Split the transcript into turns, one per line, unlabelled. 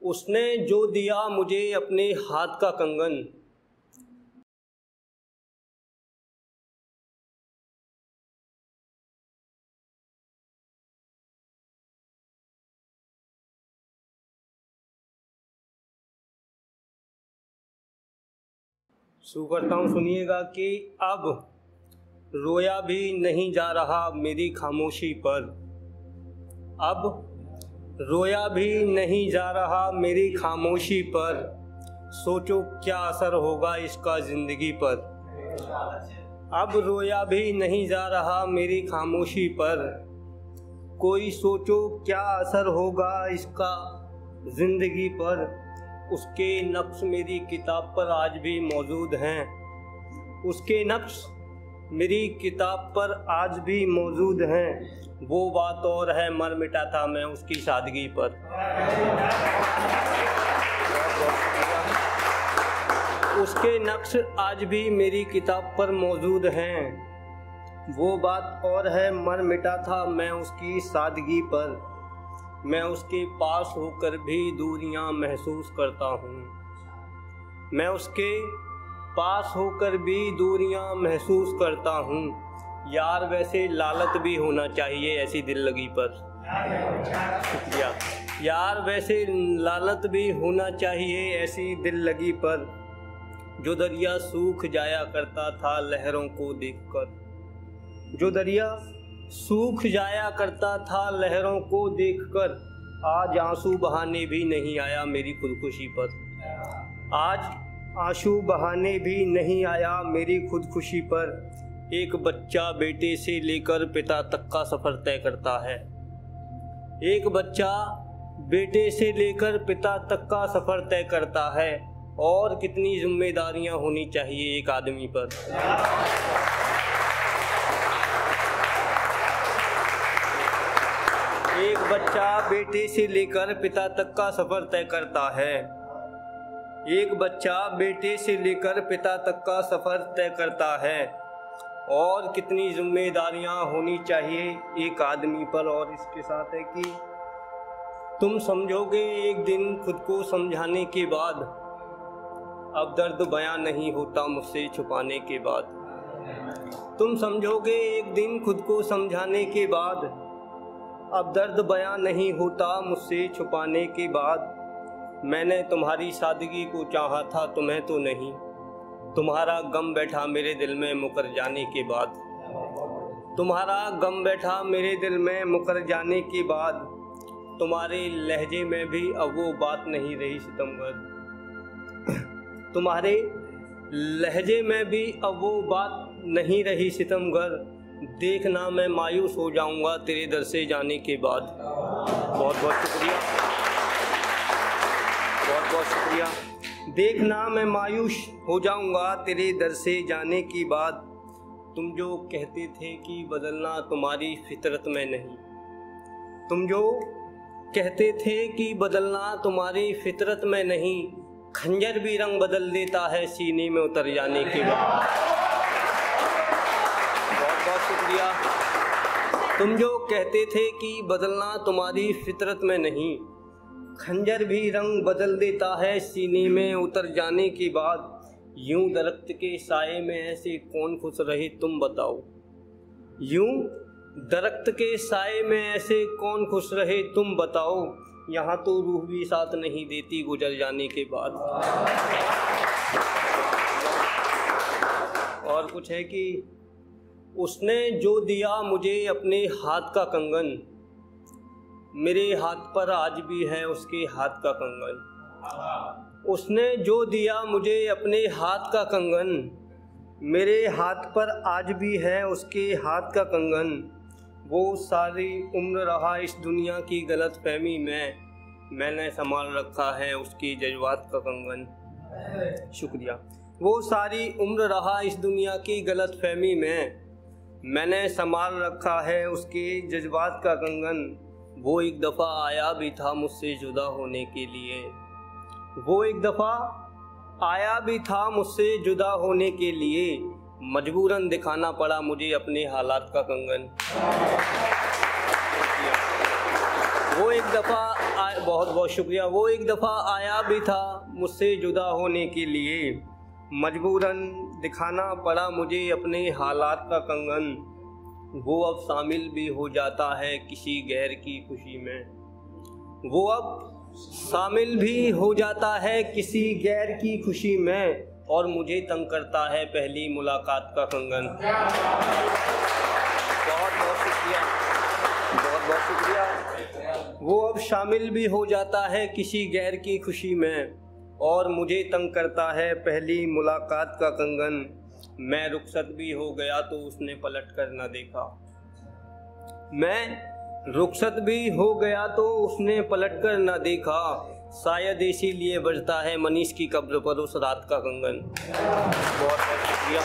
उसने जो दिया मुझे अपने हाथ का कंगन, शुरू करता हूँ। सुनिएगा कि अब रोया भी नहीं जा रहा मेरी खामोशी पर, अब रोया भी नहीं जा रहा मेरी खामोशी पर, सोचो क्या असर होगा इसका ज़िंदगी पर। अब रोया भी नहीं जा रहा मेरी खामोशी पर, कोई सोचो क्या असर होगा इसका ज़िंदगी पर। उसके नक्श मेरी किताब पर आज भी मौजूद हैं, उसके नक्श मेरी किताब पर आज भी मौजूद हैं। वो बात और है मर मिटा था मैं उसकी सादगी पर। उसके नक्श आज भी मेरी किताब पर मौजूद हैं। वो बात और है मर मिटा था मैं उसकी सादगी पर। मैं उसके पास होकर भी दूरियां महसूस करता हूँ, मैं उसके पास होकर भी दूरियां महसूस करता हूँ। यार वैसे लालत भी होना चाहिए ऐसी दिल लगी पर। शुक्रिया। यार वैसे लालत भी होना चाहिए ऐसी दिल लगी पर, जो दरिया सूख जाया करता था लहरों को देखकर, जो दरिया सूख जाया करता था लहरों को देखकर। आज आंसू बहाने भी नहीं आया मेरी खुदकुशी पर, आज आंसू बहाने भी नहीं आया मेरी खुदकुशी पर। एक बच्चा बेटे से लेकर पिता तक का सफ़र तय करता है, एक बच्चा बेटे से लेकर पिता तक का सफ़र तय करता है। और कितनी जिम्मेदारियां होनी चाहिए एक आदमी पर। एक बच्चा बेटे से लेकर पिता तक का सफ़र तय करता है, एक बच्चा बेटे से लेकर पिता तक का सफ़र तय करता है। और कितनी जिम्मेदारियां होनी चाहिए एक आदमी पर। और इसके साथ है कि तुम समझोगे एक दिन खुद को समझाने के बाद, अब दर्द बयां नहीं होता मुझसे छुपाने के बाद। तुम समझोगे एक दिन खुद को समझाने के बाद, अब दर्द बयां नहीं होता मुझसे छुपाने के बाद। मैंने तुम्हारी सादगी को चाहा था तुम्हें तो नहीं, तुम्हारा गम बैठा मेरे दिल में मुकर जाने के बाद। तुम्हारा गम बैठा मेरे दिल में मुकर जाने के बाद। तुम्हारे लहजे में भी अब वो बात नहीं रही सितमगर, तुम्हारे लहजे में भी अब वो बात नहीं रही सितमगर। देखना मैं मायूस हो जाऊंगा तेरे दर से जाने के बाद। बहुत बहुत शुक्रिया, बहुत बहुत शुक्रिया। देखना मैं मायूस हो जाऊंगा तेरे दर से जाने की बात। तुम जो कहते थे कि बदलना तुम्हारी फितरत में नहीं, तुम जो कहते थे कि बदलना तुम्हारी फितरत में नहीं, खंजर भी रंग बदल देता है सीने में उतर जाने के बाद। बहुत बहुत शुक्रिया। तुम जो कहते थे कि बदलना तुम्हारी फितरत में नहीं, खंजर भी रंग बदल देता है सीने में उतर जाने के बाद। यूं दरख्त के साए में ऐसे कौन खुश रहे तुम बताओ, यूं दरख्त के साए में ऐसे कौन खुश रहे तुम बताओ। यहाँ तो रूह भी साथ नहीं देती गुजर जाने के बाद। और कुछ है कि उसने जो दिया मुझे अपने हाथ का कंगन, मेरे हाथ पर आज भी है उसके हाथ का कंगन। उसने जो दिया मुझे अपने हाथ का कंगन, मेरे हाथ पर आज भी है उसके हाथ का कंगन। वो सारी उम्र रहा इस दुनिया की गलत फहमी में, मैंने संभाल रखा है उसकी जज्बात का कंगन। शुक्रिया। वो सारी उम्र रहा इस दुनिया की गलत फहमी में, मैंने संभाल रखा है उसके जज्बात का कंगन। वो एक दफ़ा आया भी था मुझसे जुदा होने के लिए, वो एक दफ़ा आया भी था मुझसे जुदा होने के लिए। मजबूरन दिखाना पड़ा मुझे अपने हालात का कंगन। वो एक दफ़ा बहुत बहुत शुक्रिया। वो एक दफ़ा आया भी था मुझसे जुदा होने के लिए, मजबूरन दिखाना पड़ा मुझे अपने हालात का कंगन। वो अब शामिल भी हो जाता है किसी गैर की खुशी में। वो अब शामिल भी हो जाता है किसी गैर की खुशी में, और मुझे तंग करता है पहली मुलाकात का कंगन। बहुत बहुत शुक्रिया, बहुत बहुत शुक्रिया। वो अब शामिल भी हो जाता है किसी गैर की खुशी में, और मुझे तंग करता है पहली मुलाकात का कंगन। मैं रुखसत भी हो गया तो उसने पलट कर न देखा। मैं रुखसत भी हो गया तो उसने पलट कर न देखा। शायद इसीलिए बजता है मनीष की कब्र पर उस रात का कंगन। बहुत बहुत शुक्रिया।